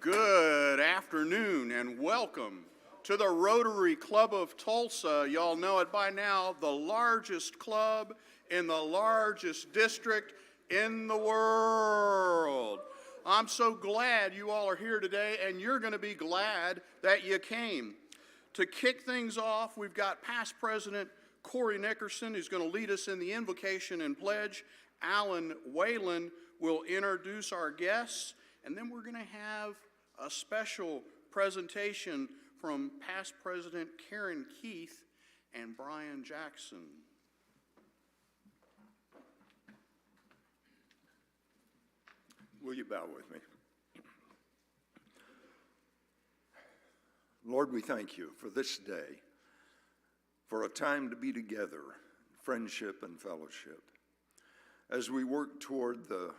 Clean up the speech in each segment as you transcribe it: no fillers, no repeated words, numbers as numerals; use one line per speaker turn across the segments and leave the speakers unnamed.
Good afternoon and welcome to the Rotary Club of Tulsa. Y'all know it by now, the largest club in the largest district in the world. I'm so glad you all are here today, and you're going to be glad that you came. To kick things off, we've got past President Corey Nickerson, who's going to lead us in the invocation and pledge. Alan Whalen will introduce our guests, and then we're going to have a special presentation from past President Karen Keith and Brian Jackson.
Will you bow with me? Lord, we thank you for this day, for a time to be together, friendship and fellowship, as we work toward the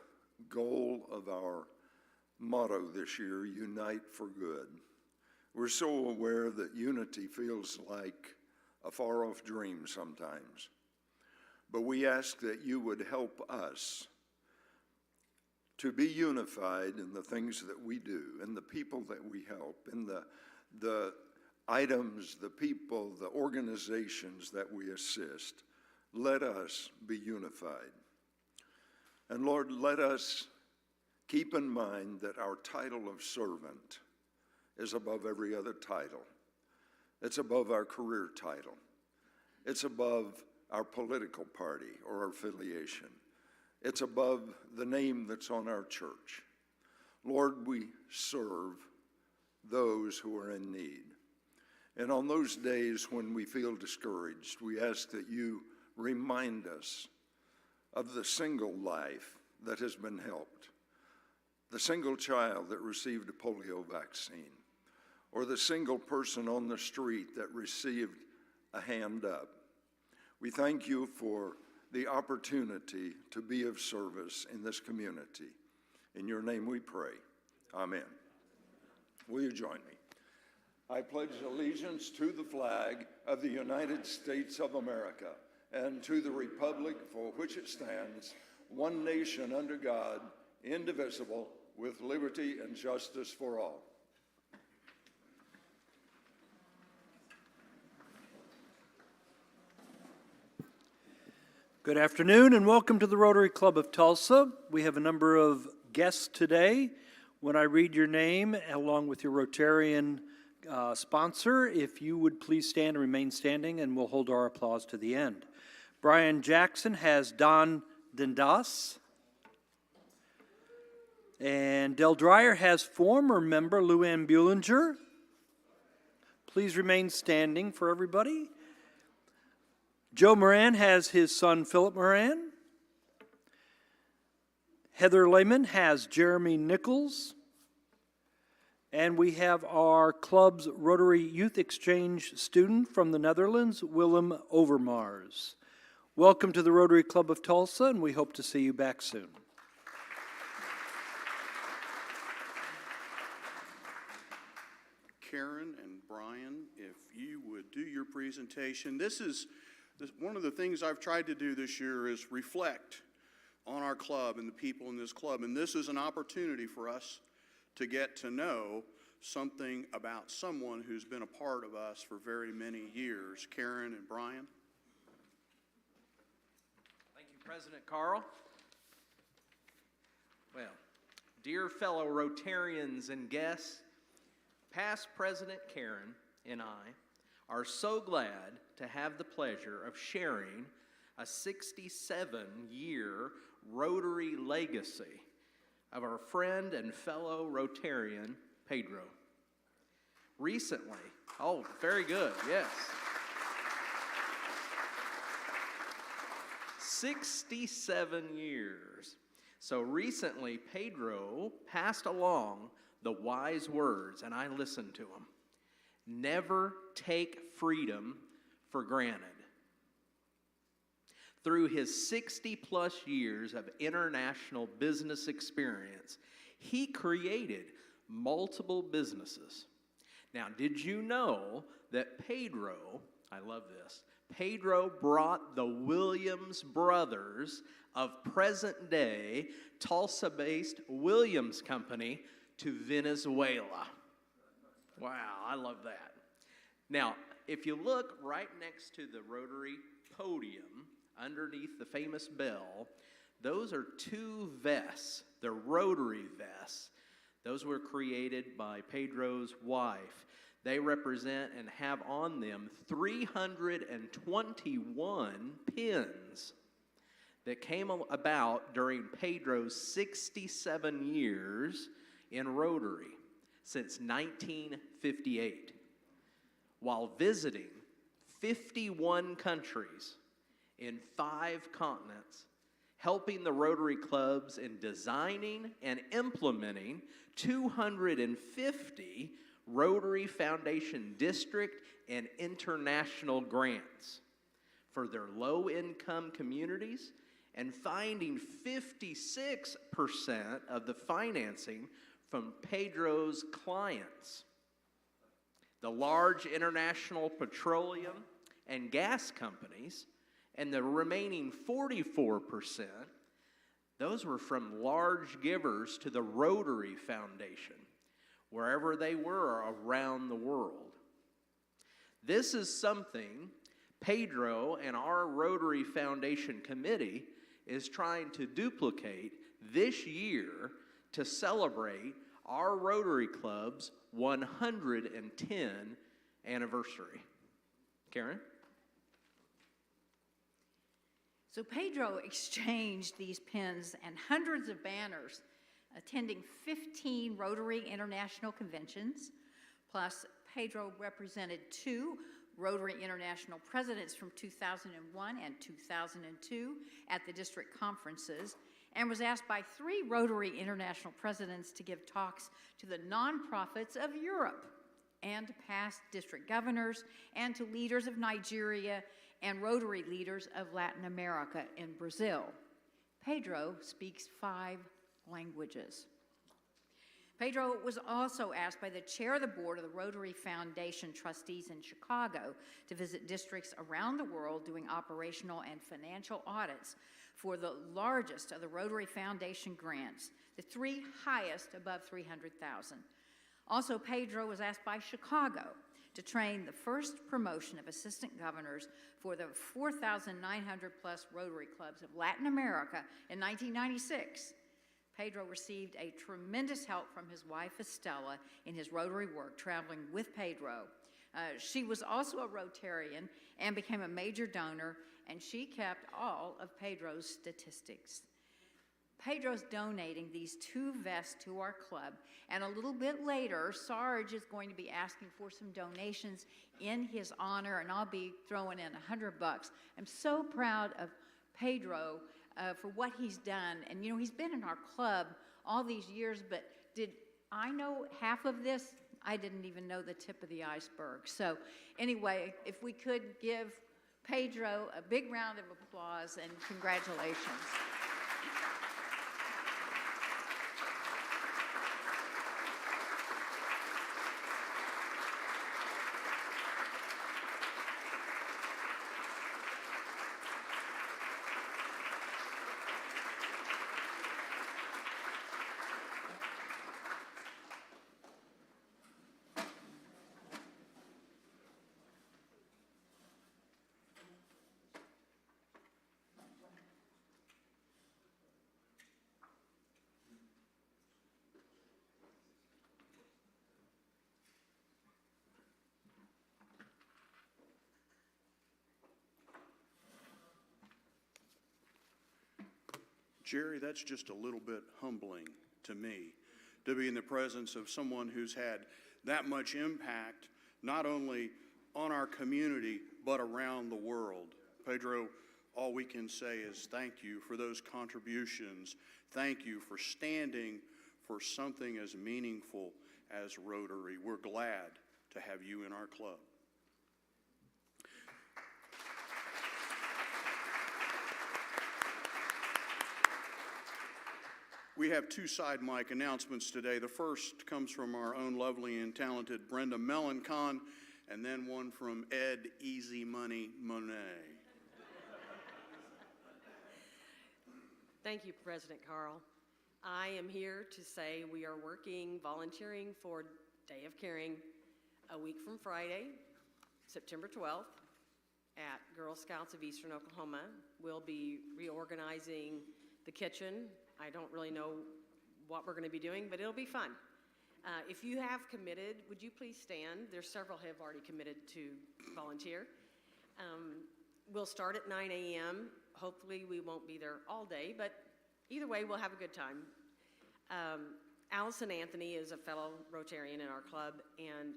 goal of our motto this year, Unite for Good. We're so aware that unity feels like a far-off dream sometimes, but we ask that you would help us to be unified in the things that we do, in the people that we help, in the items, the people, the organizations that we assist. Let us be unified. And Lord, let us keep in mind that our title of servant is above every other title. It's above our career title. It's above our political party or our affiliation. It's above the name that's on our church. Lord, we serve those who are in need. And on those days when we feel discouraged, we ask that you remind us of the single life that has been helped, the single child that received a polio vaccine, or the single person on the street that received a hand up. We thank you for the opportunity to be of service in this community. In your name we pray. Amen. Will you join me? I pledge allegiance to the flag of the United States of America and to the republic for which it stands, one nation under God, indivisible, with liberty and justice for all.
Good afternoon and welcome to the Rotary Club of Tulsa. We have a number of guests today. When I read your name, along with your Rotarian sponsor, if you would please stand and remain standing, and we'll hold our applause to the end. Brian Jackson has Don Dendas. And Del Dreyer has former member Luann Buehlinger. Please remain standing for everybody. Joe Moran has his son Philip Moran. Heather Lehman has Jeremy Nichols. And we have our club's Rotary Youth Exchange student from the Netherlands, Willem Overmars. Welcome to the Rotary Club of Tulsa, and we hope to see you back soon.
Karen and Brian, if you would do your presentation. One of the things I've tried to do this year is reflect on our club and the people in this club. And this is an opportunity for us to get to know something about someone who's been a part of us for very many years. Karen and Brian.
Thank you, President Carl. Well, dear fellow Rotarians and guests, past President Karen and I are so glad to have the pleasure of sharing a 67-year Rotary legacy of our friend and fellow Rotarian, Pedro. Recently, oh, very good, yes. 67 years. So recently, Pedro passed along the wise words, and I listened to them. Never take freedom for granted. Through his 60-plus years of international business experience, he created multiple businesses. Now, did you know that Pedro, I love this, Pedro brought the Williams brothers of present-day Tulsa-based Williams Company to Venezuela. Wow, I love that. Now, if you look right next to the Rotary podium, underneath the famous bell, those are two vests. They're Rotary vests. Those were created by Pedro's wife. They represent and have on them 321 pins that came about during Pedro's 67 years in Rotary since 1958, while visiting 51 countries in 5 continents, helping the Rotary clubs in designing and implementing 250 Rotary Foundation district and international grants for their low-income communities, and finding 56% of the financing from Pedro's clients. The large international petroleum and gas companies, and the remaining 44%, those were from large givers to the Rotary Foundation, wherever they were around the world. This is something Pedro and our Rotary Foundation committee is trying to duplicate this year to celebrate our Rotary Club's 110th anniversary. Karen?
So Pedro exchanged these pins and hundreds of banners, attending 15 Rotary International conventions, plus Pedro represented 2 Rotary International presidents from 2001 and 2002 at the district conferences, and was asked by 3 Rotary International presidents to give talks to the nonprofits of Europe and to past district governors and to leaders of Nigeria and Rotary leaders of Latin America and Brazil. Pedro speaks 5 languages. Pedro was also asked by the chair of the board of the Rotary Foundation trustees in Chicago to visit districts around the world doing operational and financial audits for the largest of the Rotary Foundation grants, the 3 highest above $300,000. Also, Pedro was asked by Chicago to train the first promotion of assistant governors for the 4,900 plus Rotary clubs of Latin America in 1996. Pedro received a tremendous help from his wife Estella in his Rotary work, traveling with Pedro. She was also a Rotarian and became a major donor, and she kept all of Pedro's statistics. Pedro's donating these 2 vests to our club, and a little bit later, Sarge is going to be asking for some donations in his honor, and I'll be throwing in $100. I'm so proud of Pedro for what he's done, and you know, he's been in our club all these years, but did I know half of this? I didn't even know the tip of the iceberg. So anyway, if we could give Pedro a big round of applause and congratulations.
Jerry, that's just a little bit humbling to me to be in the presence of someone who's had that much impact, not only on our community, but around the world. Pedro, all we can say is thank you for those contributions. Thank you for standing for something as meaningful as Rotary. We're glad to have you in our club. We have 2 side mic announcements today. The first comes from our own lovely and talented Brenda Melancon, and then one from Ed Easy Money Monet.
Thank you, President Carl. I am here to say we are volunteering for Day of Caring a week from Friday, September 12th, at Girl Scouts of Eastern Oklahoma. We'll be reorganizing the kitchen. I don't really know what we're going to be doing, but it'll be fun. If you have committed, would you please stand? There's several have already committed to volunteer. We'll start at 9 a.m. Hopefully we won't be there all day, but either way, we'll have a good time. Allison Anthony is a fellow Rotarian in our club, and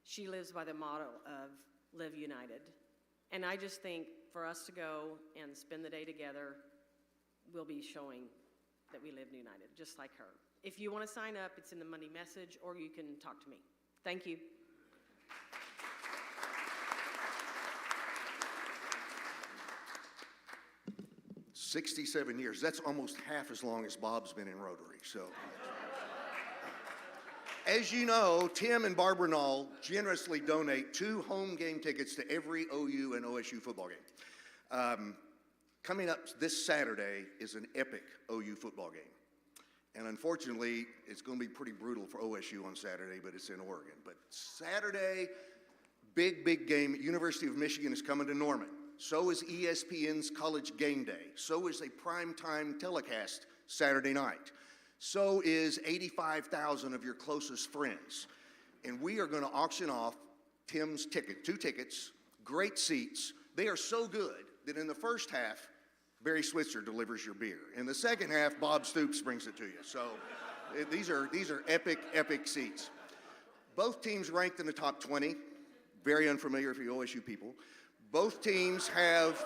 she lives by the motto of Live United. And I just think for us to go and spend the day together, we'll be showing that we live united, just like her. If you want to sign up, it's in the Monday message, or you can talk to me. Thank you.
67 years. That's almost half as long as Bob's been in Rotary. So, as you know, Tim and Barbara Nall generously donate 2 home game tickets to every OU and OSU football game. Coming up this Saturday is an epic OU football game. And unfortunately, it's going to be pretty brutal for OSU on Saturday, but it's in Oregon. But Saturday, big game. University of Michigan is coming to Norman. So is ESPN's College Game Day. So is a primetime telecast Saturday night. So is 85,000 of your closest friends. And we are going to auction off Tim's ticket, 2 tickets, great seats. They are so good that in the first half, Barry Switzer delivers your beer. In the second half, Bob Stoops brings it to you. So these are epic seats. Both teams ranked in the top 20. Very unfamiliar for you OSU people. Both teams have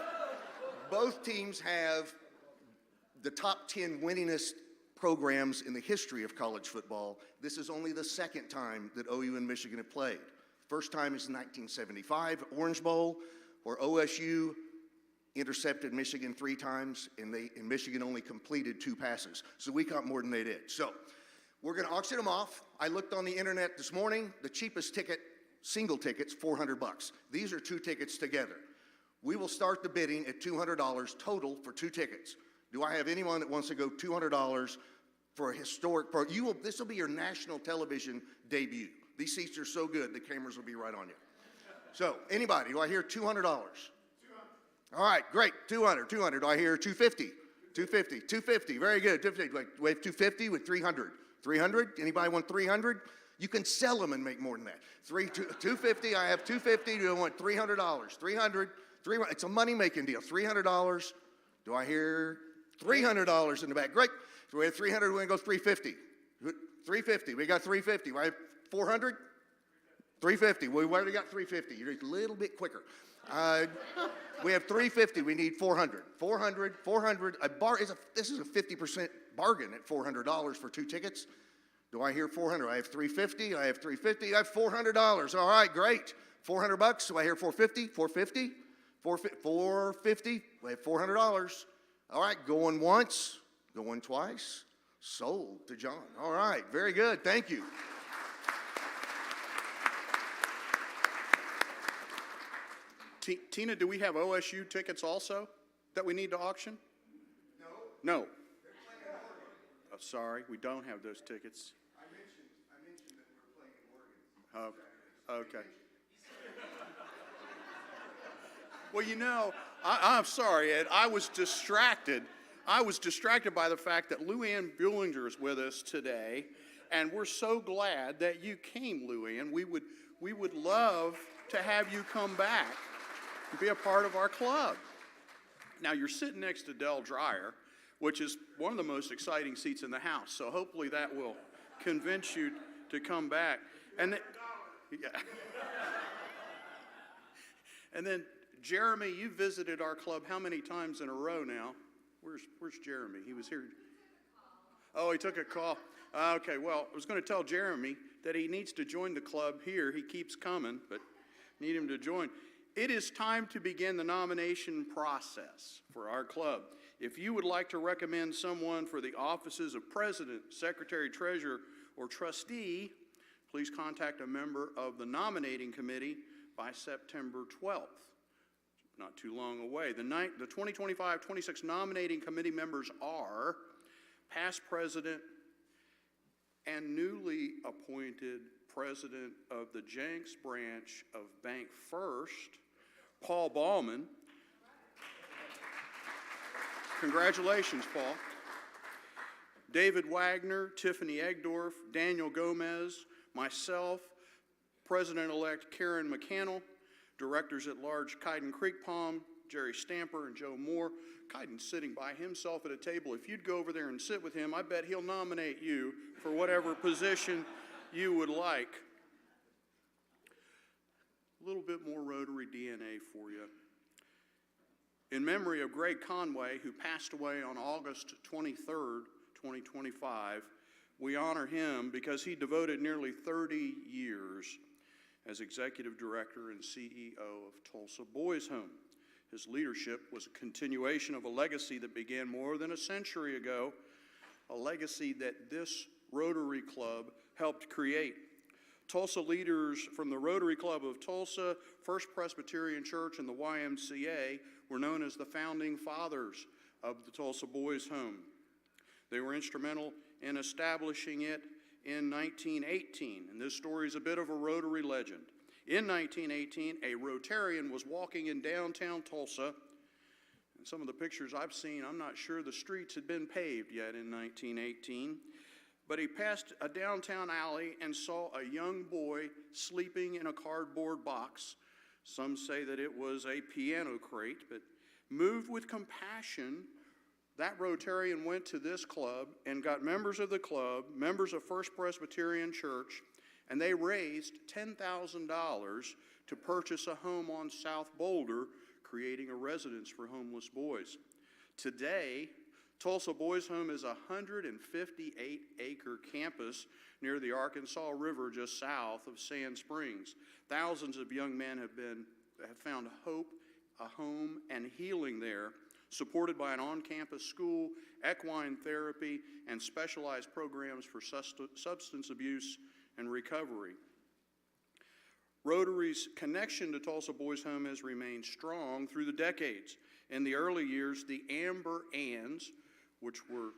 the top 10 winningest programs in the history of college football. This is only the second time that OU and Michigan have played. First time is 1975 Orange Bowl, where OSU intercepted Michigan 3 times, and Michigan only completed 2 passes. So we caught more than they did. So we're going to auction them off. I looked on the internet this morning. The cheapest ticket, single ticket's $400. These are 2 tickets together. We will start the bidding at $200 total for 2 tickets. Do I have anyone that wants to go $200 for a historic program? This will be your national television debut. These seats are so good, the cameras will be right on you. So, anybody, do I hear $200? All right, great, 200. Do I hear 250? 250, very good, 250. We have 250 with 300. 300, anybody want 300? You can sell them and make more than that. 250, I have 250, do I want $300? 300, it's a money-making deal, $300. Do I hear $300 in the back? Great, so we have 300, we're gonna go 350. 350, we got 350, I have 400? 350, we already got 350, you're just a little bit quicker. We have 350, we need 400. 400, this is a 50% bargain at $400 for 2 tickets. Do I hear 400? I have 350, I have $400. All right, great. $400, do I hear 450? 450? 450, we have $400. All right, going once, going twice, sold to John. All right, very good, thank you.
Tina, do we have OSU tickets also that we need to auction? No. Oh, sorry, we don't have those tickets.
I mentioned that we're playing in Oregon.
Oh, okay. Well, you know, I'm sorry, Ed. I was distracted. By the fact that Lou Ann Bullinger is with us today, and we're so glad that you came, Lou Ann. We would love to have you come back and be a part of our club. Now, you're sitting next to Del Dreyer, which is one of the most exciting seats in the house. So hopefully that will convince you to come back. And then Jeremy, you visited our club how many times in a row now? Where's Jeremy? He was here. Oh, he took a call. Okay, well, I was going to tell Jeremy that he needs to join the club here. He keeps coming, but need him to join. It is time to begin the nomination process for our club. If you would like to recommend someone for the offices of president, secretary, treasurer, or trustee, please contact a member of the nominating committee by September 12th. Not too long away. The 2025-26 nominating committee members are past president, and newly appointed president of the Jenks branch of Bank First, Paul Ballman. Congratulations, Paul. David Wagner, Tiffany Egdorf, Daniel Gomez, myself, President-elect Karen McCannell, Directors at Large Kyden Creek Palm, Jerry Stamper and Joe Moore. Kyden's sitting by himself at a table. If you'd go over there and sit with him, I bet he'll nominate you for whatever position you would like. A little bit more Rotary DNA for you. In memory of Greg Conway, who passed away on August 23rd, 2025, we honor him because he devoted nearly 30 years as Executive Director and CEO of Tulsa Boys Home. His leadership was a continuation of a legacy that began more than a century ago, a legacy that this Rotary Club helped create. Tulsa leaders from the Rotary Club of Tulsa, First Presbyterian Church, and the YMCA were known as the founding fathers of the Tulsa Boys Home. They were instrumental in establishing it in 1918, and this story is a bit of a Rotary legend. In 1918, a Rotarian was walking in downtown Tulsa, and some of the pictures I've seen, I'm not sure the streets had been paved yet in 1918, but he passed a downtown alley and saw a young boy sleeping in a cardboard box. Some say that it was a piano crate, but moved with compassion, that Rotarian went to this club and got members of the club, members of First Presbyterian Church, and they raised $10,000 to purchase a home on South Boulder, creating a residence for homeless boys. Today, Tulsa Boys Home is a 158-acre campus near the Arkansas River just south of Sand Springs. Thousands of young men have found hope, a home, and healing there, supported by an on-campus school, equine therapy, and specialized programs for substance abuse and recovery. Rotary's connection to Tulsa Boys Home has remained strong through the decades. In the early years, the Amber Anns, which were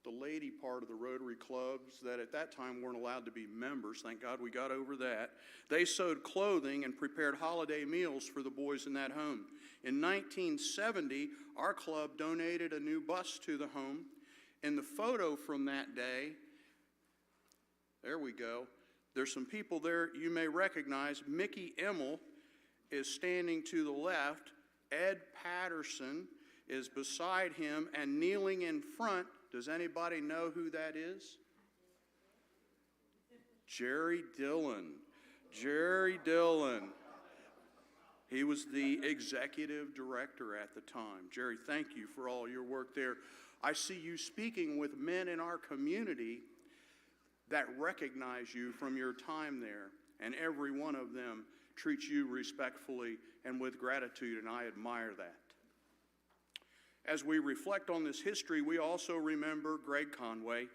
the lady part of the Rotary clubs that at that time weren't allowed to be members, thank God we got over that, they sewed clothing and prepared holiday meals for the boys in that home. In 1970, our club donated a new bus to the home. In the photo from that day, there we go, there's some people there you may recognize. Mickey Emmel is standing to the left. Ed Patterson is beside him, and kneeling in front, does anybody know who that is? Jerry Dillon. Jerry Dillon. He was the executive director at the time. Jerry, thank you for all your work there. I see you speaking with men in our community that recognize you from your time there, and every one of them treats you respectfully and with gratitude, and I admire that. As we reflect on this history, we also remember Greg Conway,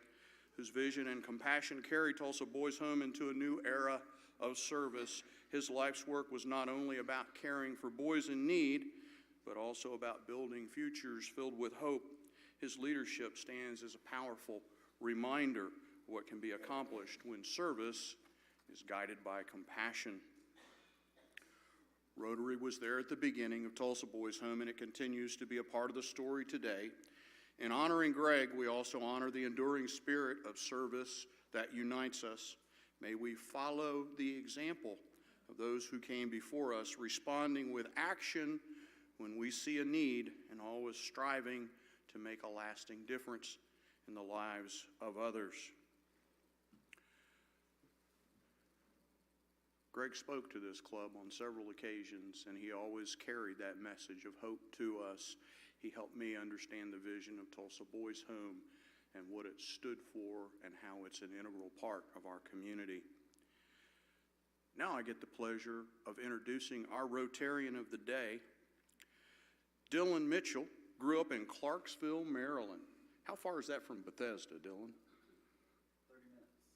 whose vision and compassion carried Tulsa Boys Home into a new era of service. His life's work was not only about caring for boys in need, but also about building futures filled with hope. His leadership stands as a powerful reminder of what can be accomplished when service is guided by compassion. Rotary was there at the beginning of Tulsa Boys Home, and it continues to be a part of the story today. In honoring Greg, we also honor the enduring spirit of service that unites us. May we follow the example of those who came before us, responding with action when we see a need, and always striving to make a lasting difference in the lives of others. Greg spoke to this club on several occasions, and he always carried that message of hope to us. He helped me understand the vision of Tulsa Boys Home and what it stood for and how it's an integral part of our community. Now I get the pleasure of introducing our Rotarian of the day. Dylan Mitchell grew up in Clarksville, Maryland. How far is that from Bethesda, Dylan?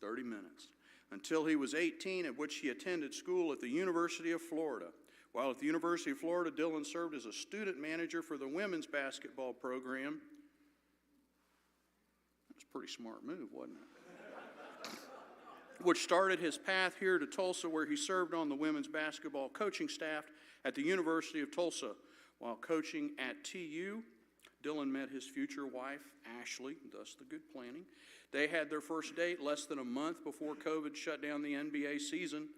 30 minutes. Until he was 18, at which he attended school at the University of Florida. While at the University of Florida, Dylan served as a student manager for the women's basketball program. That's a pretty smart move, wasn't it? Which started his path here to Tulsa, where he served on the women's basketball coaching staff at the University of Tulsa. While coaching at TU, Dylan met his future wife, Ashley, thus the good planning. They had their first date less than a month before COVID shut down the NBA season.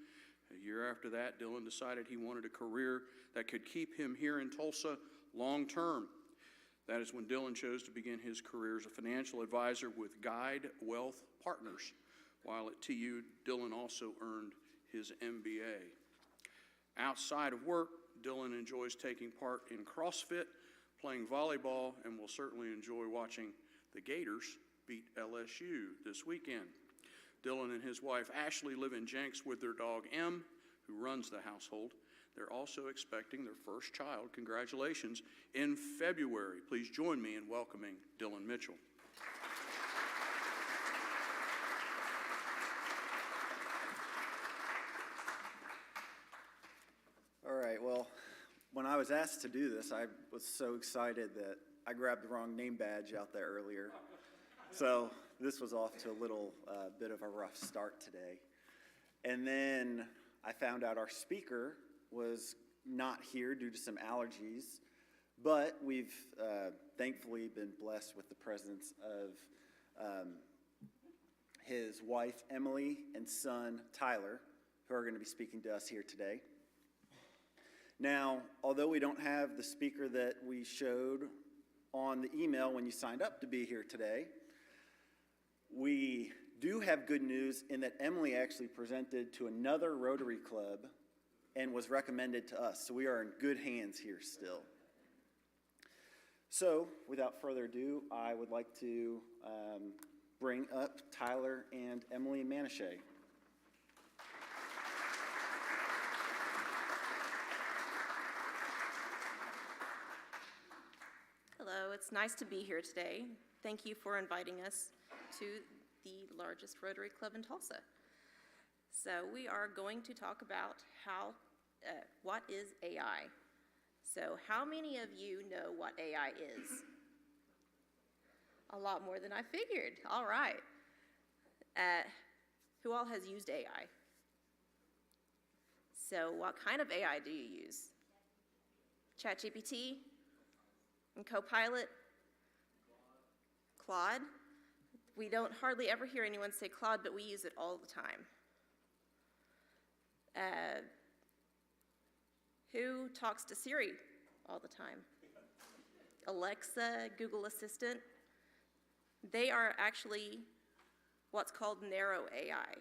A year after that, Dylan decided he wanted a career that could keep him here in Tulsa long term. That is when Dylan chose to begin his career as a financial advisor with Guide Wealth Partners. While at TU, Dylan also earned his MBA. Outside of work, Dylan enjoys taking part in CrossFit, playing volleyball, and will certainly enjoy watching the Gators beat LSU this weekend. Dylan and his wife Ashley live in Jenks with their dog M, who runs the household. They're also expecting their first child, congratulations, in February. Please join me in welcoming Dylan Mitchell.
All right, well, when I was asked to do this, I was so excited that I grabbed the wrong name badge out there earlier. So this was off to a little bit of a rough start today. And then I found out our speaker was not here due to some allergies, but we've thankfully been blessed with the presence of his wife, Emily, and son, Tyler, who are going to be speaking to us here today. Now, although we don't have the speaker that we showed on the email when you signed up to be here today, we do have good news in that Emily actually presented to another Rotary Club and was recommended to us. So we are in good hands here still. So without further ado, I would like to bring up Tyler and Emily Manashay.
Hello, it's nice to be here today. Thank you for inviting us to the largest Rotary Club in Tulsa. So we are going to talk about what is AI. So how many of you know what AI is? A lot more than I figured. All right. Who all has used AI? So what kind of AI do you use? ChatGPT? And Copilot? Claude? We don't hardly ever hear anyone say Claude, but we use it all the time. Who talks to Siri all the time? Alexa, Google Assistant. They are actually what's called narrow AI.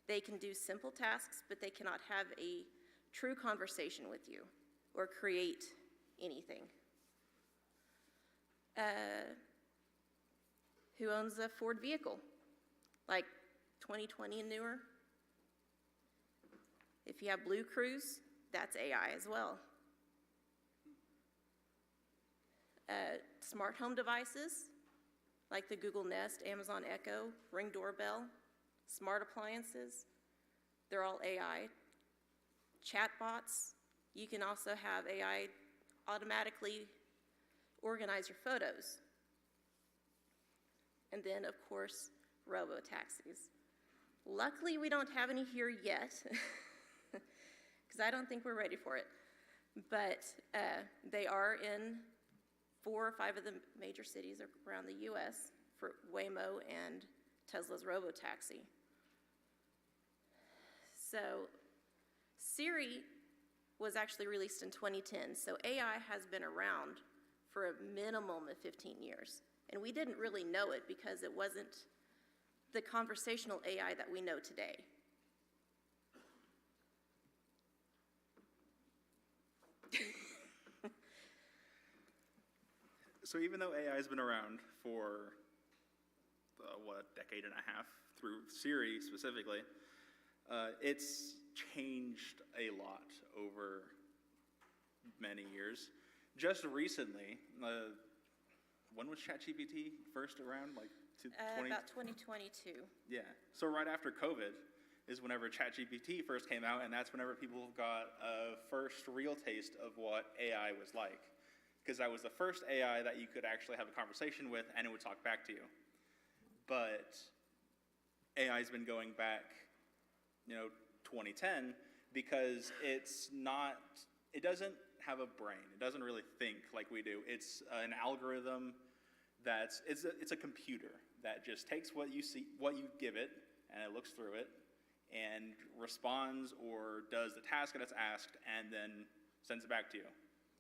They can do simple tasks, but they cannot have a true conversation with you or create anything. Who owns a Ford vehicle, like 2020 and newer? If you have Blue Cruise, that's AI as well. Smart home devices, like the Google Nest, Amazon Echo, Ring doorbell, smart appliances, they're all AI. Chatbots, you can also have AI automatically organize your photos. And then, of course, robo-taxis. Luckily, we don't have any here yet, because I don't think we're ready for it. But they are in 4 or 5 of the major cities around the US for Waymo and Tesla's robo-taxi. So Siri was actually released in 2010, so AI has been around for a minimum of 15 years. And we didn't really know it because it wasn't the conversational AI that we know today.
So even though AI has been around for, decade and a half, through Siri specifically, it's changed a lot over many years. Just recently, when was ChatGPT first around? Like
About 2022.
Yeah. So right after COVID is whenever ChatGPT first came out, and that's whenever people got a first real taste of what AI was like. because that was the first AI that you could actually have a conversation with, and it would talk back to you. But AI's been going back, 2010, because it doesn't have a brain. It doesn't really think like we do. It's an algorithm it's a computer that just takes what you see, what you give it, and it looks through it, and responds or does the task that it's asked, and then sends it back to you.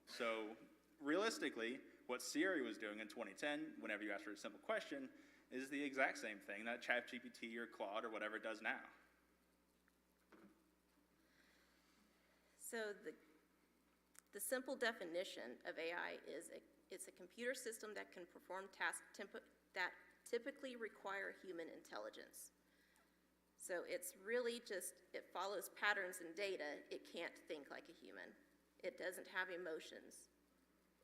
So realistically, what Siri was doing in 2010, whenever you asked her a simple question, is the exact same thing that ChatGPT or Claude or whatever does now.
So the simple definition of AI is it's a computer system that can perform tasks that typically require human intelligence. So it's really just, it follows patterns and data. It can't think like a human. It doesn't have emotions.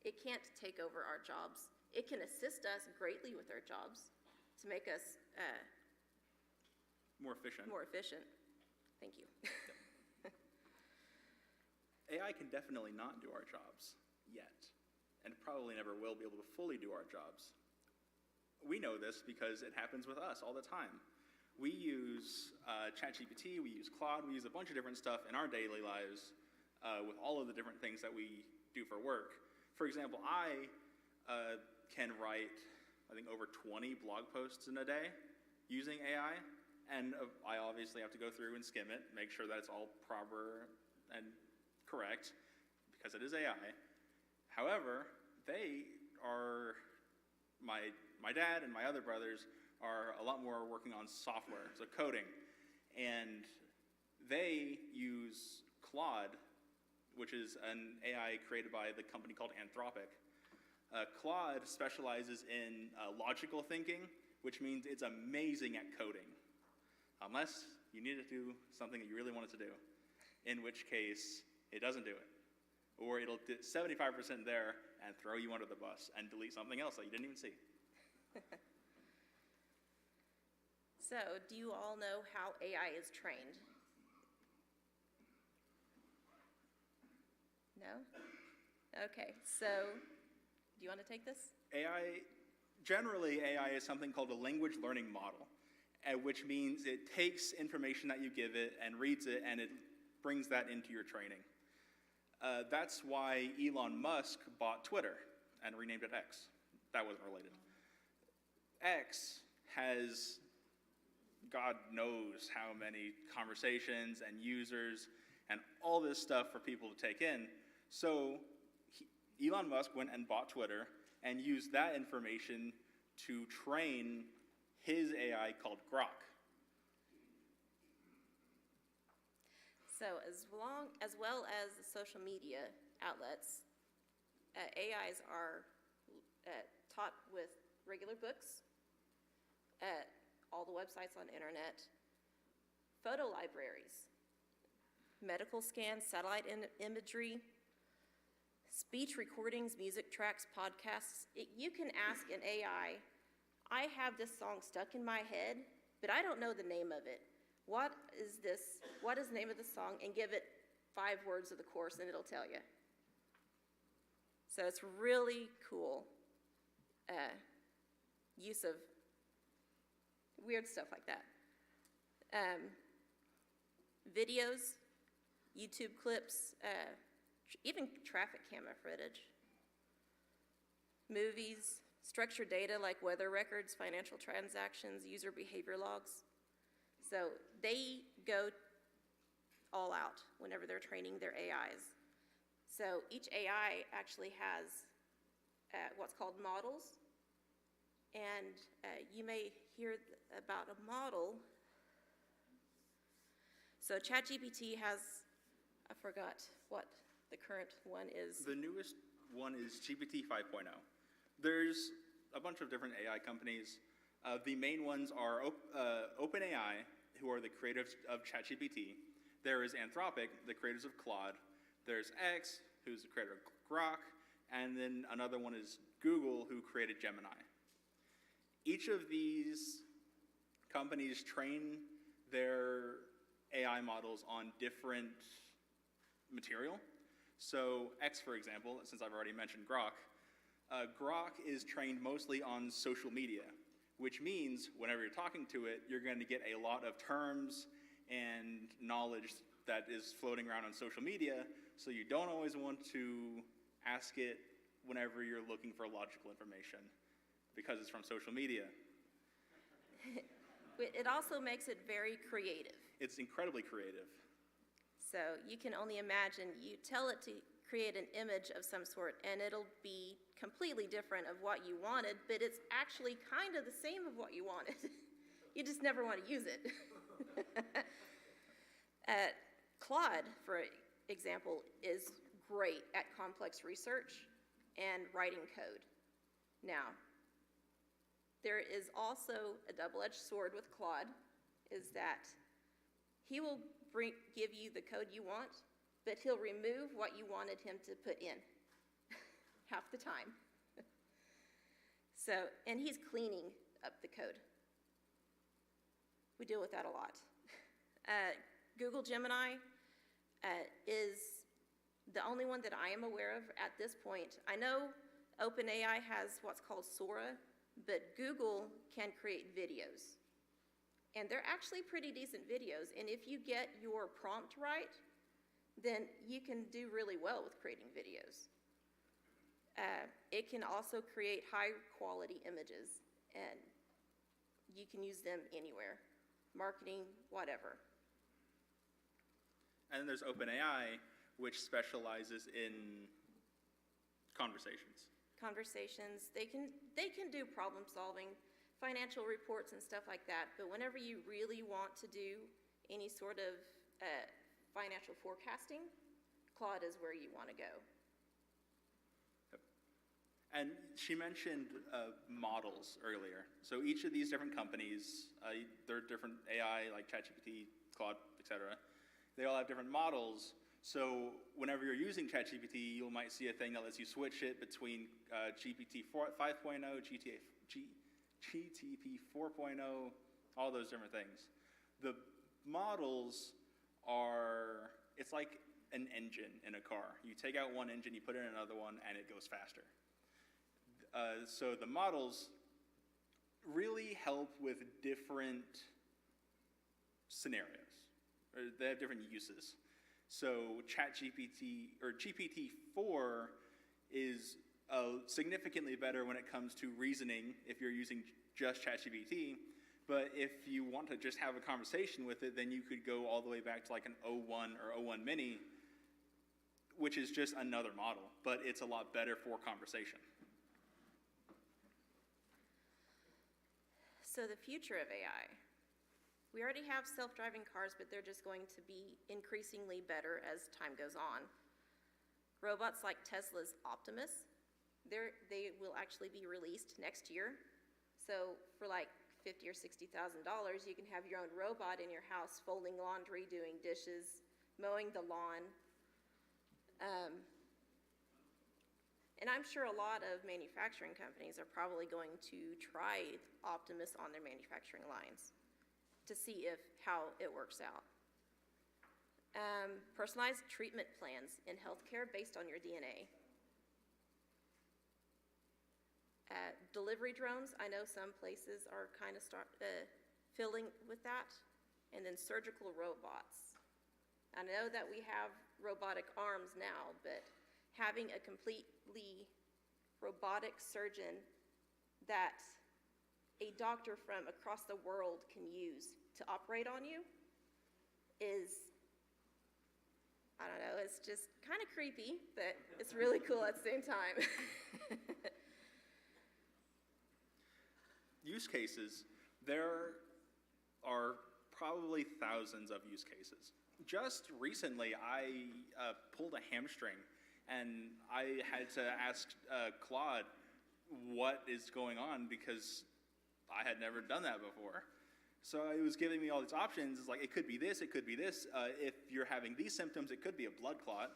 It can't take over our jobs. It can assist us greatly with our jobs to make us
More efficient.
more efficient. Thank you.
AI can definitely not do our jobs yet, and probably never will be able to fully do our jobs. We know this because it happens with us all the time. We use ChatGPT, we use Claude, we use a bunch of different stuff in our daily lives with all of the different things that we do for work. For example, I can write, I think, over 20 blog posts in a day using AI, and I obviously have to go through and skim it, make sure that it's all proper and correct, because it is AI. However, my dad and my other brothers are a lot more working on software, so coding, and they use Claude, which is an AI created by the company called Anthropic. Claude specializes in logical thinking, which means it's amazing at coding, unless you need to do something that you really want it to do, in which case it doesn't do it. Or it'll do 75% there and throw you under the bus and delete something else that you didn't even see.
So, do you all know how AI is trained? No? Okay, so do you want to take this?
Generally, AI is something called a language learning model, which means it takes information that you give it and reads it, and it brings that into your training. That's why Elon Musk bought Twitter and renamed it X. That wasn't related. X has God knows how many conversations and users and all this stuff for people to take in. So Elon Musk went and bought Twitter and used that information to train his AI called Grok.
So as well as the social media outlets, AIs are taught with regular books, all the websites on the internet, photo libraries, medical scans, satellite imagery, speech recordings, music tracks, podcasts. You can ask an AI, I have this song stuck in my head, but I don't know the name of it. What is this? What is the name of the song? And give it 5 words of the chorus and it'll tell you. So it's really cool use of weird stuff like that. Videos, YouTube clips, even traffic camera footage. Movies, structured data like weather records, financial transactions, user behavior logs. So they go all out whenever they're training their AIs. So each AI actually has what's called models. And you may hear about a model. So ChatGPT has, I forgot what the current one is.
The newest one is GPT 5.0. There's a bunch of different AI companies. The main ones are OpenAI, who are the creators of ChatGPT. There is Anthropic, the creators of Claude. There's X, who's the creator of Grok. And then another one is Google, who created Gemini. Each of these companies train their AI models on different material. So X, for example, since I've already mentioned Grok, Grok is trained mostly on social media, which means whenever you're talking to it, you're going to get a lot of terms and knowledge that is floating around on social media, so you don't always want to ask it whenever you're looking for logical information, because it's from social media.
It also makes it very creative.
It's incredibly creative.
So you can only imagine, you tell it to create an image of some sort, and it'll be completely different of what you wanted, but it's actually kind of the same of what you wanted. You just never want to use it. Claude, for example, is great at complex research and writing code. Now, there is also a double-edged sword with Claude, is that he will give you the code you want, but he'll remove what you wanted him to put in half the time. So, and he's cleaning up the code. We deal with that a lot. Google Gemini is the only one that I am aware of at this point. I know OpenAI has what's called Sora, but Google can create videos. And they're actually pretty decent videos, and if you get your prompt right, then you can do really well with creating videos. It can also create high-quality images, and you can use them anywhere, marketing, whatever.
And then there's OpenAI, which specializes in conversations.
Conversations, they can do problem solving, financial reports and stuff like that, but whenever you really want to do any sort of financial forecasting, Claude is where you want to go.
And she mentioned models earlier. So each of these different companies, there are different AI like ChatGPT, Claude, etc. They all have different models. So whenever you're using ChatGPT, you might see a thing that lets you switch it between GPT 5.0, GTP 4.0, all those different things. The models are, it's like an engine in a car. You take out one engine, you put in another one, and it goes faster. So the models really help with different scenarios, or they have different uses. So ChatGPT, or GPT-4 is significantly better when it comes to reasoning if you're using just ChatGPT, but if you want to just have a conversation with it, then you could go all the way back to like an O1 or O1 Mini, which is just another model, but it's a lot better for conversation.
So the future of AI. We already have self-driving cars, but they're just going to be increasingly better as time goes on. Robots like Tesla's Optimus, they will actually be released next year. So for like $50,000 or $60,000, you can have your own robot in your house folding laundry, doing dishes, mowing the lawn. And I'm sure a lot of manufacturing companies are probably going to try Optimus on their manufacturing lines to see how it works out. Personalized treatment plans in healthcare based on your DNA. Delivery drones, I know some places are kind of filling with that. And then surgical robots. I know that we have robotic arms now, but having a completely robotic surgeon that a doctor from across the world can use to operate on you is, I don't know, it's just kind of creepy, but it's really cool at the same time.
Use cases, there are probably thousands of use cases. Just recently, I pulled a hamstring, and I had to ask Claude what is going on because I had never done that before. So it was giving me all these options. It's like, it could be this, it could be this. If you're having these symptoms, it could be a blood clot.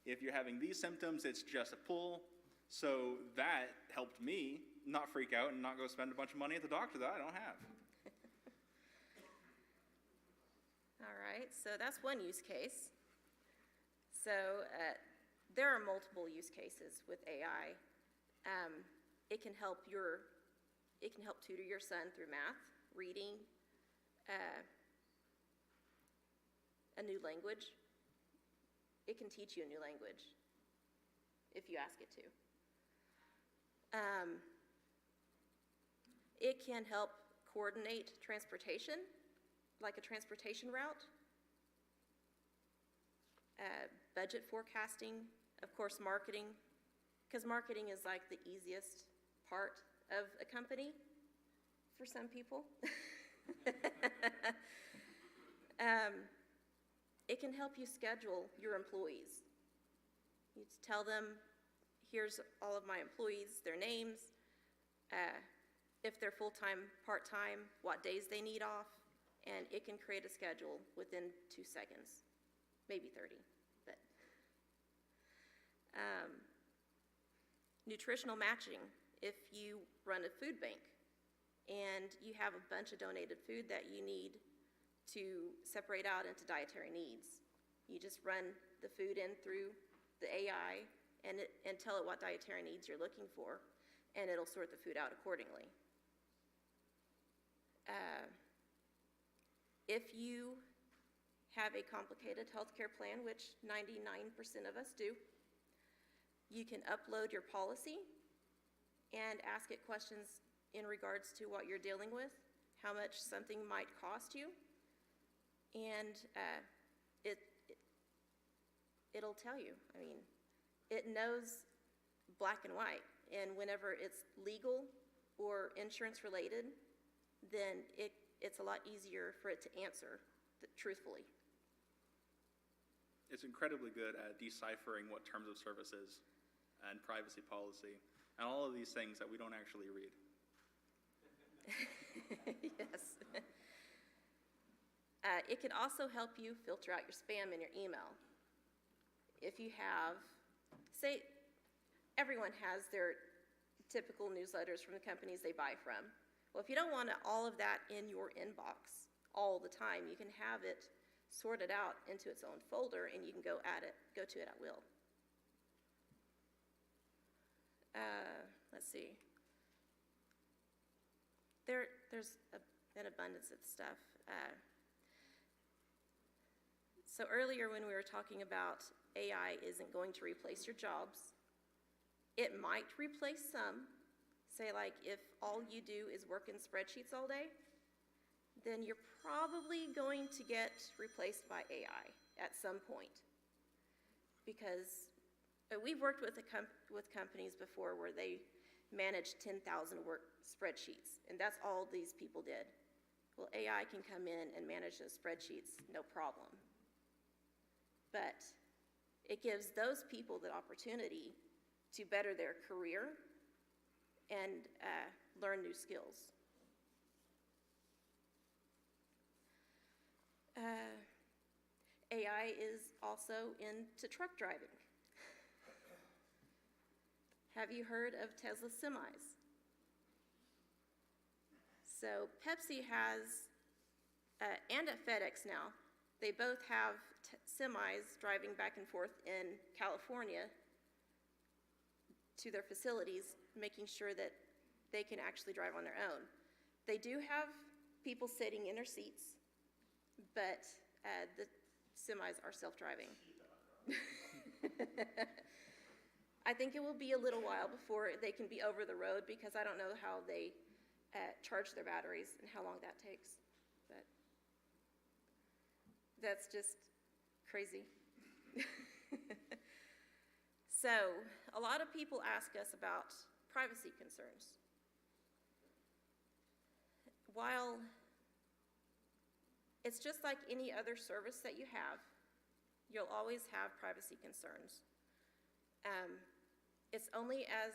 If you're having these symptoms, it's just a pull. So that helped me not freak out and not go spend a bunch of money at the doctor that I don't have.
All right, so that's one use case. So there are multiple use cases with AI. It can help tutor your son through math, reading, a new language. It can teach you a new language if you ask it to. It can help coordinate transportation, like a transportation route. Budget forecasting, of course, marketing, because marketing is like the easiest part of a company for some people. It can help you schedule your employees. You tell them, here's all of my employees, their names, if they're full-time, part-time, what days they need off, and it can create a schedule within 2 seconds, maybe 30, but. Nutritional matching, if you run a food bank and you have a bunch of donated food that you need to separate out into dietary needs, you just run the food in through the AI and tell it what dietary needs you're looking for, and it'll sort the food out accordingly. If you have a complicated healthcare plan, which 99% of us do, you can upload your policy and ask it questions in regards to what you're dealing with, how much something might cost you, and it'll tell you. I mean, it knows black and white, and whenever it's legal or insurance related, then it's a lot easier for it to answer truthfully.
It's incredibly good at deciphering what terms of service is and privacy policy and all of these things that we don't actually read.
Yes. It can also help you filter out your spam in your email. If you have, say, everyone has their typical newsletters from the companies they buy from. Well, if you don't want all of that in your inbox all the time, you can have it sorted out into its own folder, and you can go to it at will. Let's see. There's an abundance of stuff. So earlier when we were talking about AI isn't going to replace your jobs, it might replace some. Say, like, if all you do is work in spreadsheets all day, then you're probably going to get replaced by AI at some point. Because we've worked with companies before where they managed 10,000 work spreadsheets, and that's all these people did. Well, AI can come in and manage those spreadsheets, no problem. But it gives those people the opportunity to better their career and learn new skills. AI is also into truck driving. Have you heard of Tesla semis? So Pepsi has, and at FedEx now, they both have semis driving back and forth in California to their facilities, making sure that they can actually drive on their own. They do have people sitting in their seats, but the semis are self-driving. I think it will be a little while before they can be over the road, because I don't know how they charge their batteries and how long that takes. But that's just crazy. So a lot of people ask us about privacy concerns. While it's just like any other service that you have, you'll always have privacy concerns. It's only as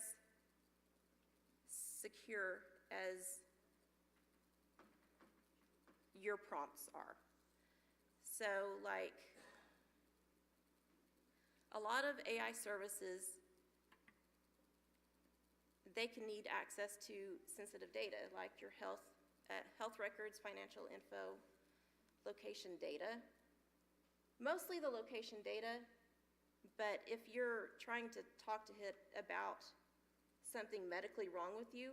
secure as your prompts are. So, like, a lot of AI services, they can need access to sensitive data, like your health records, financial info, location data. Mostly the location data, but if you're trying to talk to it about something medically wrong with you,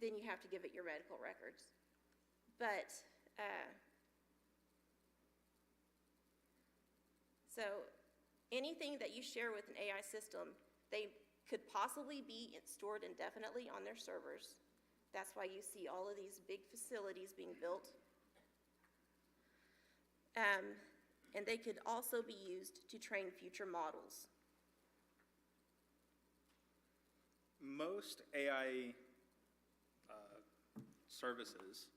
then you have to give it your medical records. But, so anything that you share with an AI system, they could possibly be stored indefinitely on their servers. That's why you see all of these big facilities being built. And they could also be used to train future models.
Most AI services,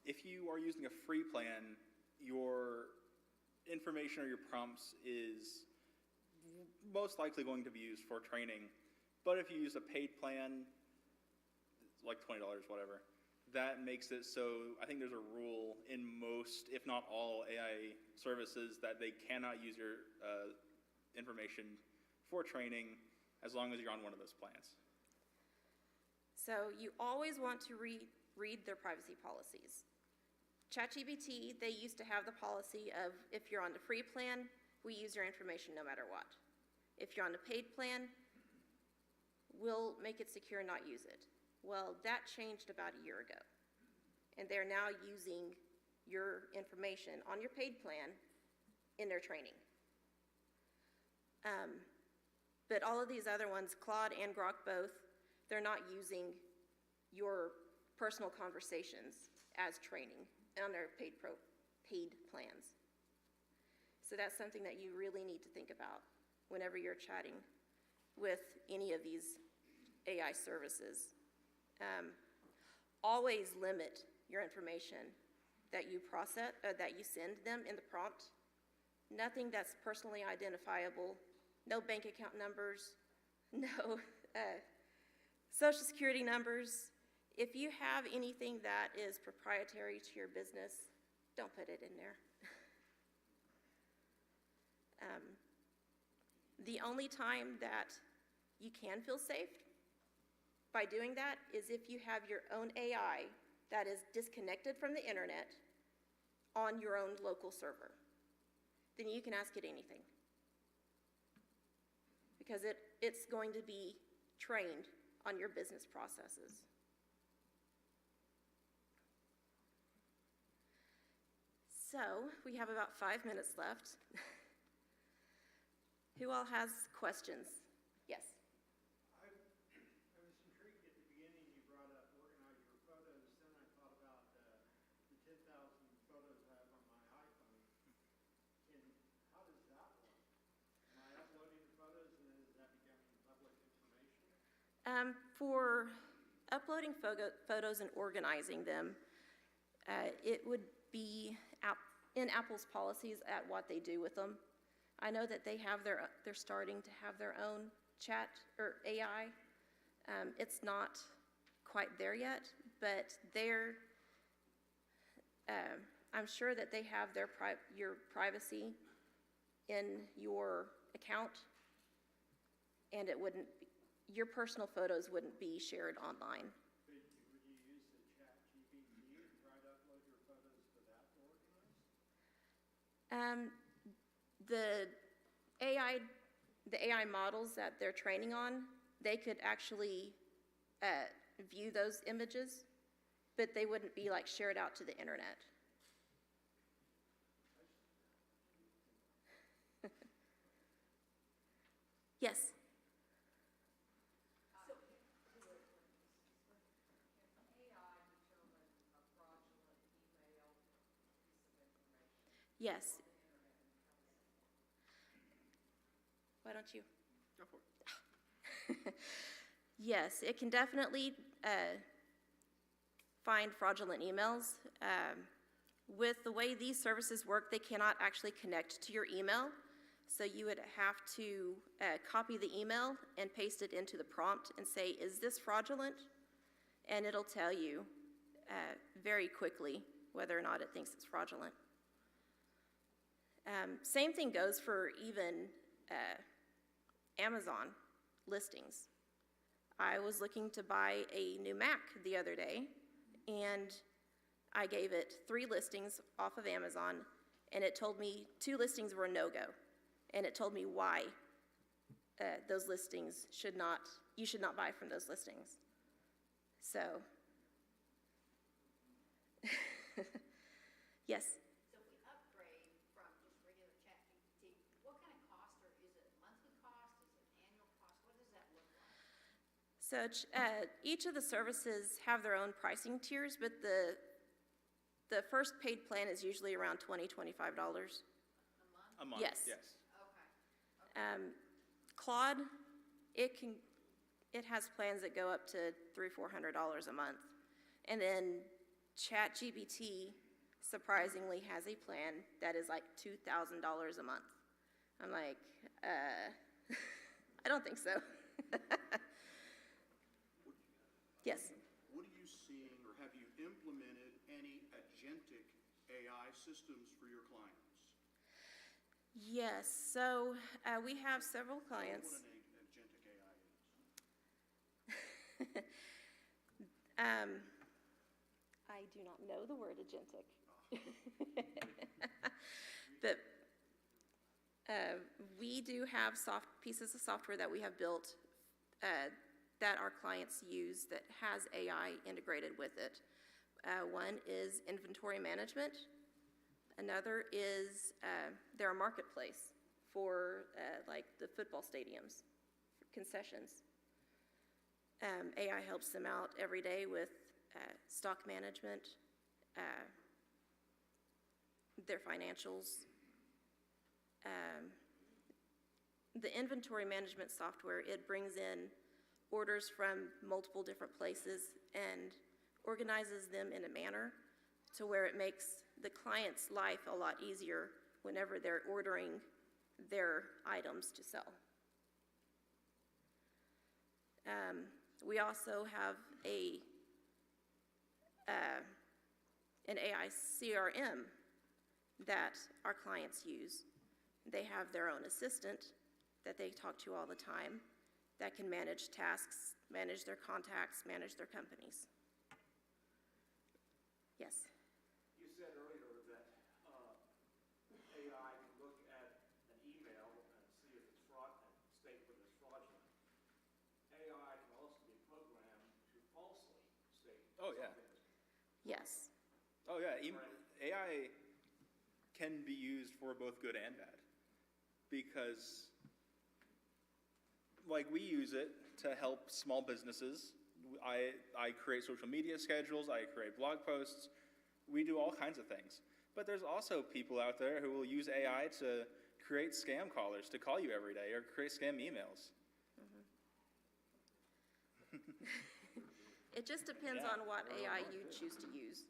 if you are using a free plan, your information or your prompts is most likely going to be used for training. But if you use a paid plan, like $20, whatever, that makes it so I think there's a rule in most, if not all, AI services that they cannot use your information for training as long as you're on one of those plans.
So you always want to read their privacy policies. ChatGPT, they used to have the policy of if you're on the free plan, we use your information no matter what. If you're on the paid plan, we'll make it secure and not use it. Well, that changed about a year ago. And they're now using your information on your paid plan in their training. But all of these other ones, Claude and Grok both, they're not using your personal conversations as training on their paid plans. So that's something that you really need to think about whenever you're chatting with any of these AI services. Always limit your information that you process, that you send them in the prompt. Nothing that's personally identifiable, no bank account numbers, no social security numbers. If you have anything that is proprietary to your business, don't put it in there. The only time that you can feel safe by doing that is if you have your own AI that is disconnected from the internet on your own local server. Then you can ask it anything. Because it's going to be trained on your business processes. So, we have about 5 minutes left. Who all has questions? Yes?
I was intrigued at the beginning, you brought up organize your photos, then I thought about the 10,000 photos I have on my iPhone. And how does that work? Am I uploading the photos and then is that becoming public information?
For uploading photos and organizing them, it would be in Apple's policies at what they do with them. I know that they're starting to have their own chat or AI. It's not quite there yet, but I'm sure that they have your privacy in your account, and your personal photos wouldn't be shared online.
Would you use the ChatGPT and try to upload your photos to that to organize?
The AI models that they're training on, they could actually view those images, but they wouldn't be like shared out to the internet. Yes? Yes. Why don't you?
Go for it.
Yes, it can definitely find fraudulent emails. With the way these services work, they cannot actually connect to your email. So you would have to copy the email and paste it into the prompt and say, is this fraudulent? And it'll tell you very quickly whether or not it thinks it's fraudulent. Same thing goes for even Amazon listings. I was looking to buy a new Mac the other day, and I gave it 3 listings off of Amazon, and it told me 2 listings were a no-go, and it told me why those listings you should not buy from those listings. So, yes.
So if we upgrade from just regular ChatGPT, what kind of cost, or is it monthly cost, is it annual cost, what does that look like?
So each of the services have their own pricing tiers, but the first paid plan is usually around $20, $25.
A month?
Yes.
Yes.
Okay.
Claude, it has plans that go up to $300, $400 a month. And then ChatGPT surprisingly has a plan that is like $2,000 a month. I'm like, I don't think so. Yes.
What are you seeing, or have you implemented any agentic AI systems for your clients?
Yes, so we have several
What
clients.
an agentic AI is.
I do not know the word agentic. But we do have pieces of software that we have built that our clients use that has AI integrated with it. One is inventory management. Another is their marketplace for like the football stadiums, concessions. AI helps them out every day with stock management, their financials. The inventory management software, it brings in orders from multiple different places and organizes them in a manner to where it makes the client's life a lot easier whenever they're ordering their items to sell. We also have an AI CRM that our clients use. They have their own assistant that they talk to all the time that can manage tasks, manage their contacts, manage their companies. Yes.
You said earlier that AI can look at an email and see if it's fraud and state whether it's fraudulent. AI can also be programmed to falsely state
Oh, yeah.
something.
Yes.
Oh, yeah. AI can be used for both good and bad. Because, like, we use it to help small businesses. I create social media schedules, I create blog posts, we do all kinds of things. But there's also people out there who will use AI to create scam callers to call you every day or create scam emails.
It just depends
Yeah.
on what AI you choose to use.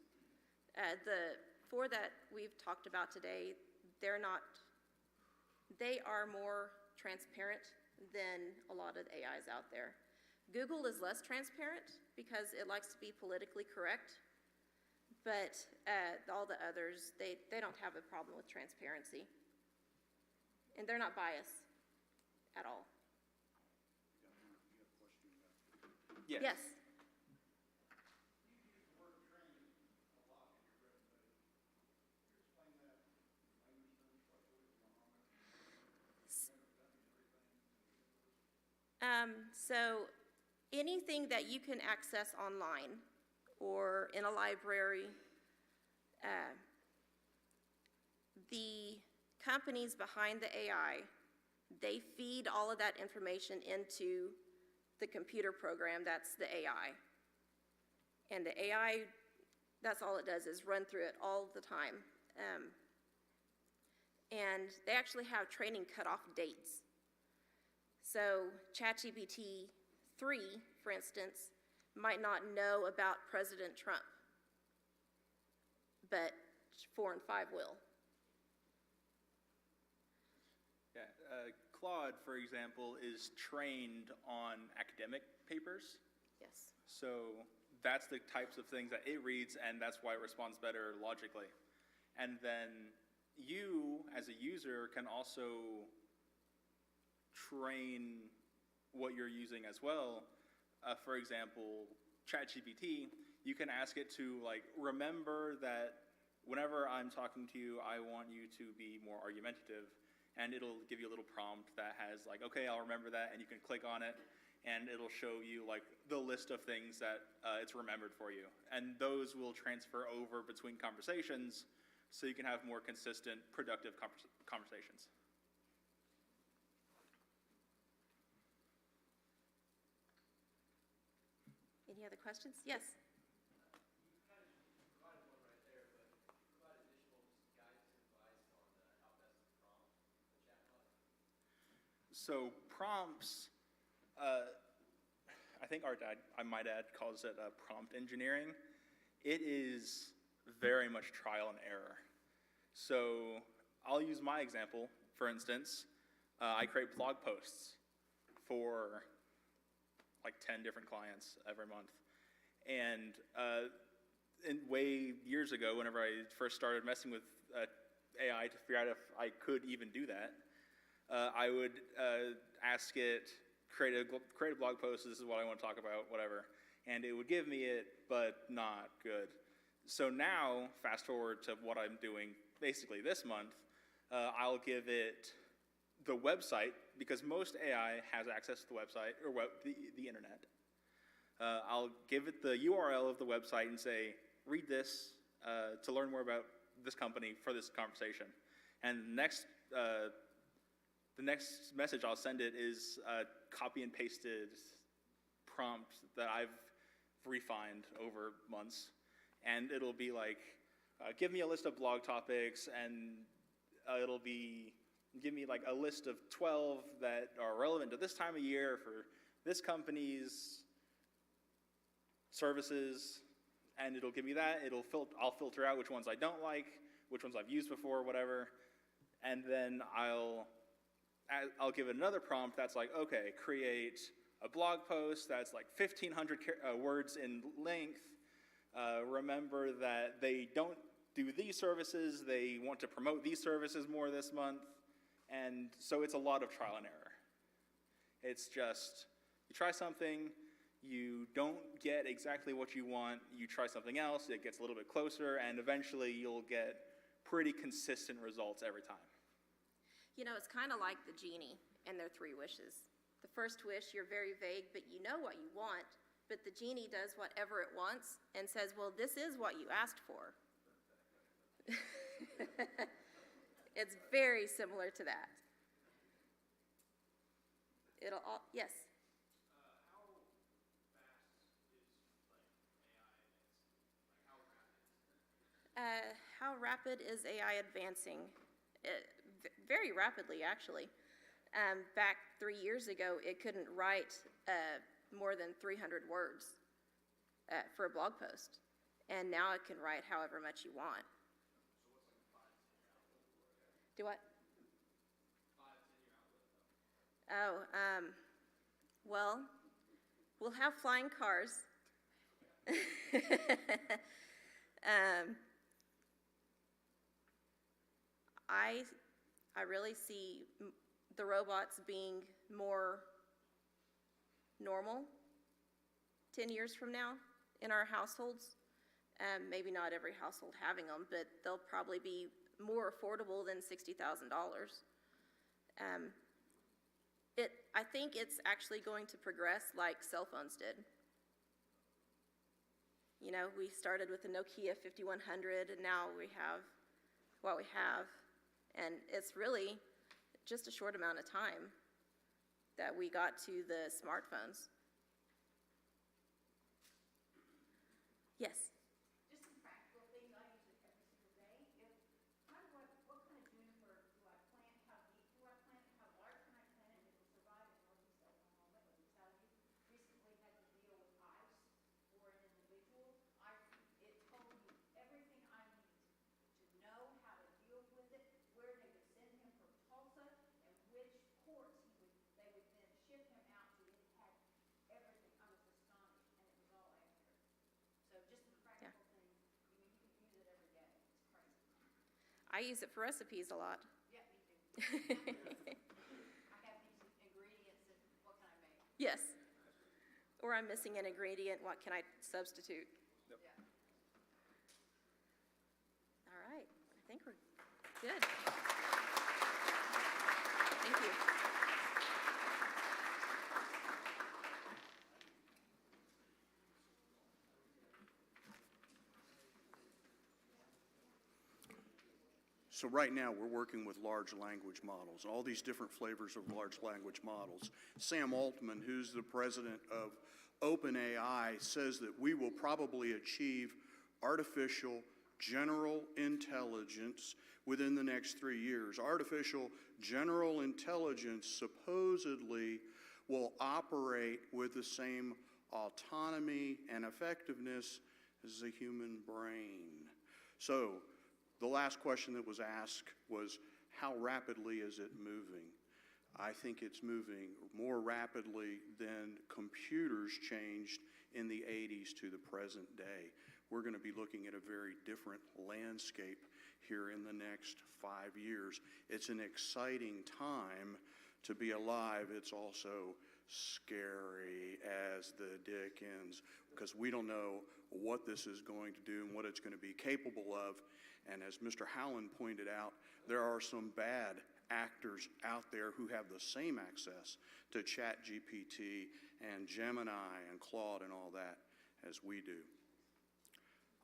The four that we've talked about today, they are more transparent than a lot of AIs out there. Google is less transparent because it likes to be politically correct, but all the others, they don't have a problem with transparency. And they're not biased at all.
Yes.
Yes. So anything that you can access online or in a library, the companies behind the AI, they feed all of that information into the computer program that's the AI. And the AI, that's all it does is run through it all the time. And they actually have training cutoff dates. So ChatGPT 3, for instance, might not know about President Trump, but 4 and 5 will.
Yeah. Claude, for example, is trained on academic papers.
Yes.
So that's the types of things that it reads, and that's why it responds better logically. And then you, as a user, can also train what you're using as well. For example, ChatGPT, you can ask it to, like, remember that whenever I'm talking to you, I want you to be more argumentative. and it'll give you a little prompt that has like, okay, I'll remember that, and you can click on it, and it'll show you like the list of things that it's remembered for you. And those will transfer over between conversations so you can have more consistent, productive conversations.
Any other questions? Yes?
So prompts, I think my dad calls it prompt engineering. It is very much trial and error. So I'll use my example, for instance. I create blog posts for like 10 different clients every month. And way years ago, whenever I first started messing with AI to figure out if I could even do that, I would ask it, create a blog post, this is what I want to talk about, whatever. And it would give me it, but not good. So now, fast forward to what I'm doing basically this month, I'll give it the website, because most AI has access to the website, or the internet. I'll give it the URL of the website and say, read this to learn more about this company for this conversation. And the next message I'll send it is a copy and pasted prompt that I've refined over months. And it'll be like, give me a list of blog topics, and it'll be, give me like a list of 12 that are relevant to this time of year for this company's services, and it'll give me that. I'll filter out which ones I don't like, which ones I've used before, whatever, and then I'll give it another prompt that's like, okay, create a blog post that's like 1,500 words in length. Remember that they don't do these services, they want to promote these services more this month, and so it's a lot of trial and error. It's just, you try something, you don't get exactly what you want, you try something else, it gets a little bit closer, and eventually you'll get pretty consistent results every time.
You know, it's kind of like the genie and their 3 wishes. The first wish, you're very vague, but you know what you want, but the genie does whatever it wants and says, well, this is what you asked for. It's very similar to that. Yes?
How fast is AI?
How rapid is AI advancing? Very rapidly, actually. Back 3 years ago, it couldn't write more than 300 words for a blog post. And now it can write however much you want. Do what? Oh, well, we'll have flying cars. I really see the robots being more normal 10 years from now in our households. Maybe not every household having them, but they'll probably be more affordable than $60,000. I think it's actually going to progress like cell phones did. You know, we started with the Nokia 5100, and now we have what we have. And it's really just a short amount of time that we got to the smartphones. Yes?
Just some practical things I use it every single day. What kind of juniper do I plant? How deep do I plant? How large can I plant it? It will survive in Northeast Oklahoma. It will tell you. Recently had to deal with ice for an individual. It told me everything I need to know how to deal with it, where they would send him from Tulsa, and which ports they would then ship him out to. It had everything. I was astonished, and it was all accurate. So just some practical things. I mean, you can use it every day. It's crazy.
I use it for recipes a lot.
Yeah, me too. I have these ingredients, and what can I make?
Yes. Or I'm missing an ingredient, what can I substitute?
Yeah.
All right, I think we're good.
So right now, we're working with large language models, all these different flavors of large language models. Sam Altman, who's the president of OpenAI, says that we will probably achieve artificial general intelligence within the next 3 years. Artificial general intelligence supposedly will operate with the same autonomy and effectiveness as the human brain. So the last question that was asked was, how rapidly is it moving? I think it's moving more rapidly than computers changed in the 80s to the present day. We're going to be looking at a very different landscape here in the next 5 years. It's an exciting time to be alive. It's also scary as the dickens, because we don't know what this is going to do and what it's going to be capable of. And as Mr. Howland pointed out, there are some bad actors out there who have the same access to ChatGPT and Gemini and Claude and all that as we do.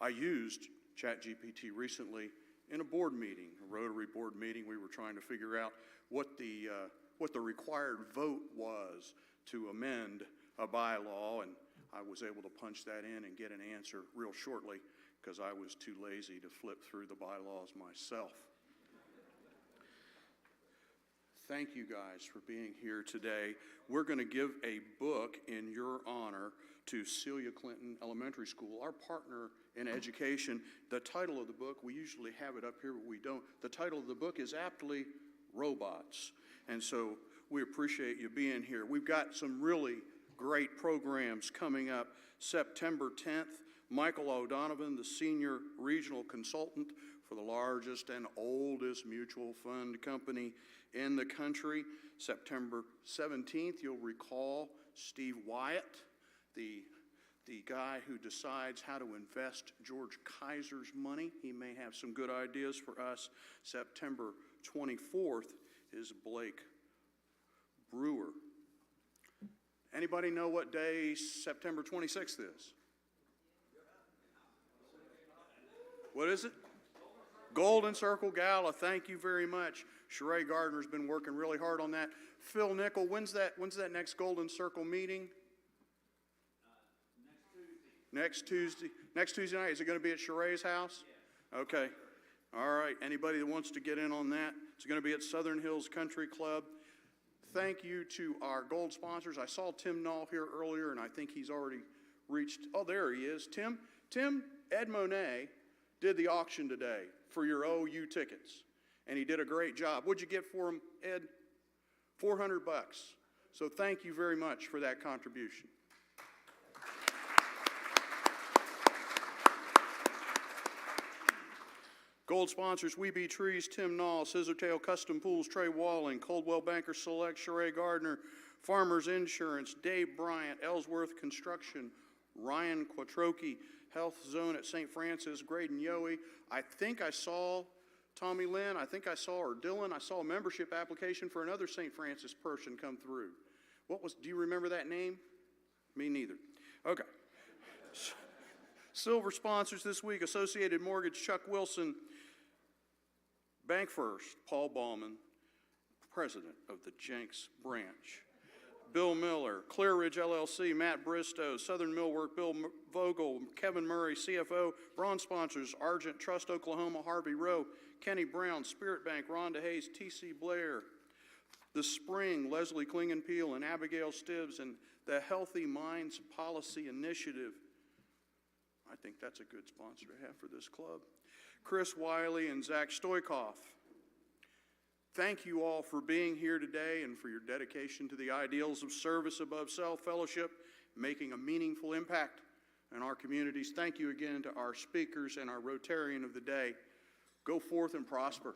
I used ChatGPT recently in a board meeting, a Rotary board meeting. We were trying to figure out what the required vote was to amend a bylaw, and I was able to punch that in and get an answer real shortly because I was too lazy to flip through the bylaws myself. Thank you guys for being here today. We're going to give a book in your honor to Celia Clinton Elementary School, our partner in education. The title of the book, we usually have it up here, but we don't. The title of the book is aptly Robots. And so we appreciate you being here. We've got some really great programs coming up. September 10th, Michael O'Donovan, the senior regional consultant for the largest and oldest mutual fund company in the country. September 17th, you'll recall Steve Wyatt, the guy who decides how to invest George Kaiser's money. He may have some good ideas for us. September 24th is Blake Brewer. Anybody know what day September 26th is? What is it? Golden Circle Gala. Thank you very much. Sheree Gardner's been working really hard on that. Phil Nickel, when's that next Golden Circle meeting? Next Tuesday. Next Tuesday night. Is it going to be at Sheree's house? Yeah. Okay. All right. Anybody that wants to get in on that, it's going to be at Southern Hills Country Club. Thank you to our gold sponsors. I saw Tim Nall here earlier, and I think he's already reached. Oh, there he is. Tim, Ed Monet did the auction today for your OU tickets, and he did a great job. What'd you get for him, Ed? $400. So thank you very much for that contribution. Gold sponsors, We Be Trees, Tim Nall, Scissortail Custom Pools, Trey Walling, Coldwell Banker Select, Sheree Gardner, Farmers Insurance, Dave Bryant, Ellsworth Construction, Ryan Quattrochi, Health Zone at St. Francis, Graydon Yowie. I think I saw Tommy Lynn, or Dylan, I saw a membership application for another St. Francis person come through. Do you remember that name? Me neither. Okay. Silver sponsors this week, Associated Mortgage, Chuck Wilson, Bank First, Paul Ballman, president of the Jenks branch. Bill Miller, Clear Ridge LLC, Matt Bristow, Southern Millwork, Bill Vogel, Kevin Murray, CFO. Bronze sponsors, Argent Trust Oklahoma, Harvey Rowe, Kenny Brown, Spirit Bank, Rhonda Hayes, T.C. Blair. The Spring, Leslie Klingenpeel and Abigail Stibbs, and the Healthy Minds Policy Initiative. I think that's a good sponsor to have for this club. Chris Wiley and Zach Stoikoff. Thank you all for being here today and for your dedication to the ideals of service above self, fellowship, making a meaningful impact in our communities. Thank you again to our speakers and our Rotarian of the day. Go forth and prosper.